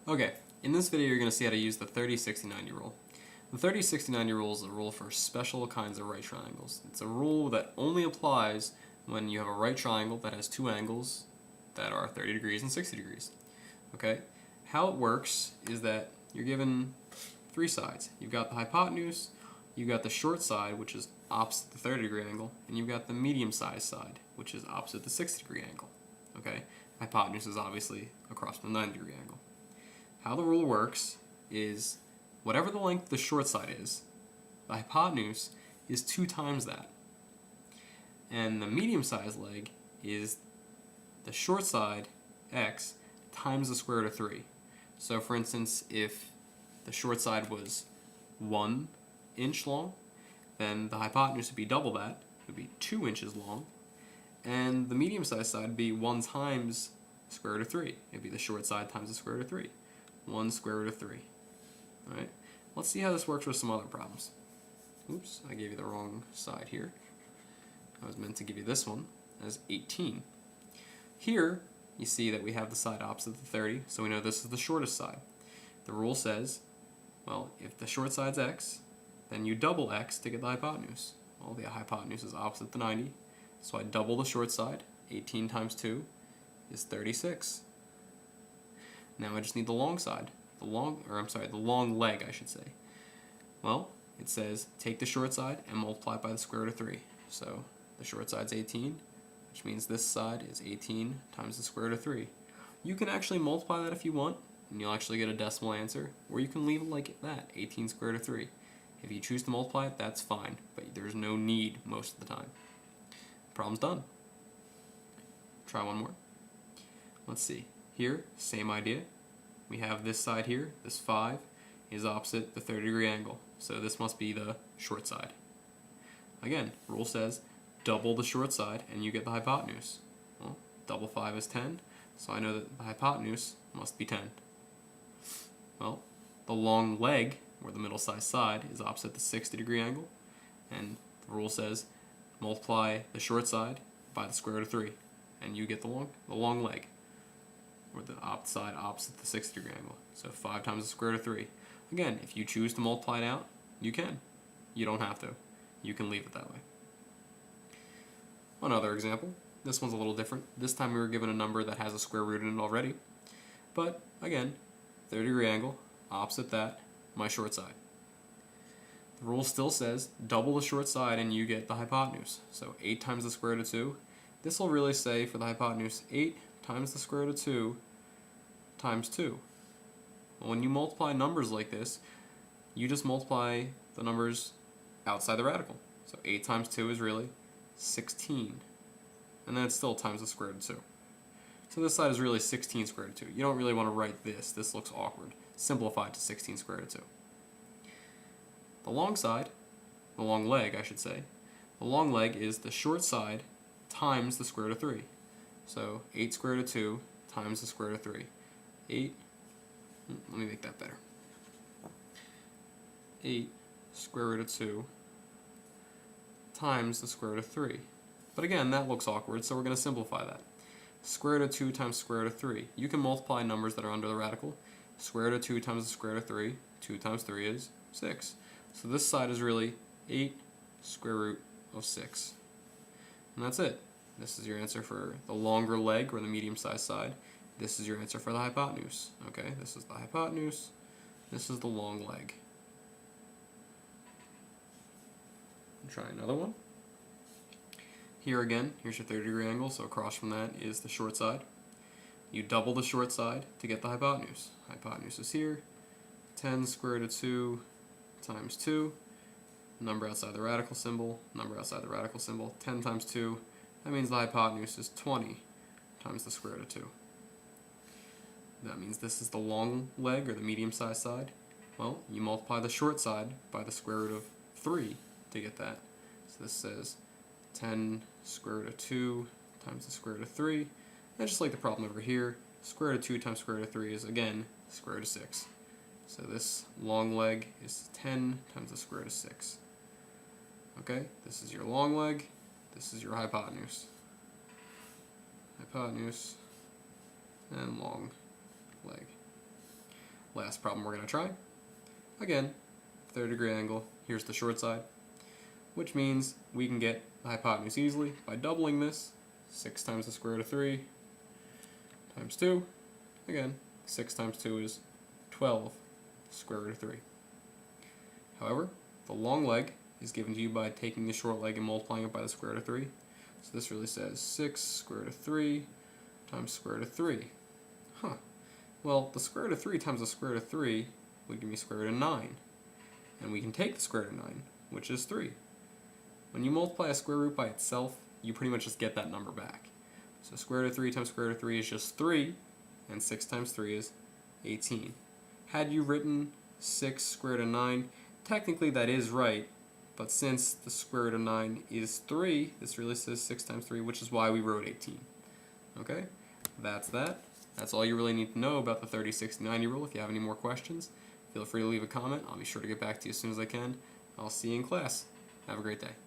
Okay, in this video you're going to see how to use the 30-60-90 rule. The 30-60-90 rule is a rule for special kinds of right triangles. It's a rule that only applies when you have a right triangle that has two angles that are 30 degrees and 60 degrees. Okay, how it works is that you're given three sides. You've got the hypotenuse, you've got the short side, which is opposite the 30-degree angle, and you've got the medium-sized side, which is opposite the 60-degree angle. Okay, hypotenuse is obviously across from the 90-degree angle. How the rule works is whatever the length of the short side is, the hypotenuse is 2 times that. And the medium-sized leg is the short side, x, times the square root of 3. So for instance, if the short side was 1 inch long, then the hypotenuse would be double that, it would be 2 inches long, and the medium-sized side would be 1 times the square root of 3. It would be the short side times the square root of 3. 1 square root of 3. Alright, let's see how this works with some other problems. Oops, I gave you the wrong side here. I was meant to give you this one as 18. Here, you see that we have the side opposite the 30, so we know this is the shortest side. The rule says, well, if the short side's x, then you double x to get the hypotenuse. Well, the hypotenuse is opposite the 90, so I double the short side. 18 times 2 is 36. Now I just need the long side, the long leg, I should say. Well, it says take the short side and multiply it by the square root of 3. So the short side's 18, which means this side is 18 times the square root of 3. You can actually multiply that if you want, and you'll actually get a decimal answer, or you can leave it like that, 18 square root of 3. If you choose to multiply it, that's fine, but there's no need most of the time. Problem's done. Try one more. Let's see. Here, same idea. We have this side here, this 5, is opposite the 30-degree angle, so this must be the short side. Again, rule says double the short side and you get the hypotenuse. Well, double 5 is 10, so I know that the hypotenuse must be 10. Well, the long leg, or the middle-sized side, is opposite the 60-degree angle, and the rule says multiply the short side by the square root of 3, and you get the long leg, or the side opposite the 60-degree angle. So 5 times the square root of 3. Again, if you choose to multiply it out, you can. You don't have to. You can leave it that way. Another example. This one's a little different. This time we were given a number that has a square root in it already. But again, 30-degree angle, opposite that, my short side. The rule still says double the short side and you get the hypotenuse. So 8 times the square root of 2. This will really say for the hypotenuse 8 times the square root of 2 times 2. Well, when you multiply numbers like this, you just multiply the numbers outside the radical. So 8 times 2 is really 16. And then it's still times the square root of 2. So this side is really 16 square root of 2. You don't really want to write this. This looks awkward. Simplify it to 16 square root of 2. The long side, the long leg I should say, the long leg is the short side times the square root of 3. So 8 square root of 2 times the square root of 3. 8, let me make that better. 8 square root of 2 times the square root of 3. But again, that looks awkward, so we're going to simplify that. Square root of 2 times square root of 3. You can multiply numbers that are under the radical. Square root of 2 times the square root of 3. 2 times 3 is 6. So this side is really 8 square root of 6. And that's it. This is your answer for the longer leg, or the medium-sized side. This is your answer for the hypotenuse. Okay, this is the hypotenuse. This is the long leg. Try another one. Here again, here's your 30-degree angle, so across from that is the short side. You double the short side to get the hypotenuse. Hypotenuse is here. 10 square root of 2 times 2. Number outside the radical symbol, number outside the radical symbol. 10 times 2, that means the hypotenuse is 20 times the square root of 2. That means this is the long leg, or the medium-sized side. Well, you multiply the short side by the square root of 3 to get that. So this says 10 square root of 2 times the square root of 3. And just like the problem over here, square root of 2 times square root of 3 is, again, square root of 6. So this long leg is 10 times the square root of 6. Okay, this is your long leg, this is your hypotenuse. Hypotenuse and long leg. last problem we're going to try. Again, 30-degree angle, here's the short side, which means we can get the hypotenuse easily by doubling this. 6 times the square root of 3 times 2. Again, 6 times 2 is 12 square root of 3. However, the long leg is given to you by taking the short leg and multiplying it by the square root of 3. So this really says 6 square root of 3 times square root of 3. Well, the square root of 3 times the square root of 3 would give me square root of 9. And we can take the square root of 9, which is 3. When you multiply a square root by itself, you pretty much just get that number back. So square root of 3 times square root of 3 is just 3, and 6 times 3 is 18. Had you written 6 square root of 9, technically that is right, but since the square root of 9 is 3, this really says 6 times 3, which is why we wrote 18. Okay, that's that. That's all you really need to know about the 30, 60, 90 rule. If you have any more questions, feel free to leave a comment. I'll be sure to get back to you as soon as I can. I'll see you in class. Have a great day.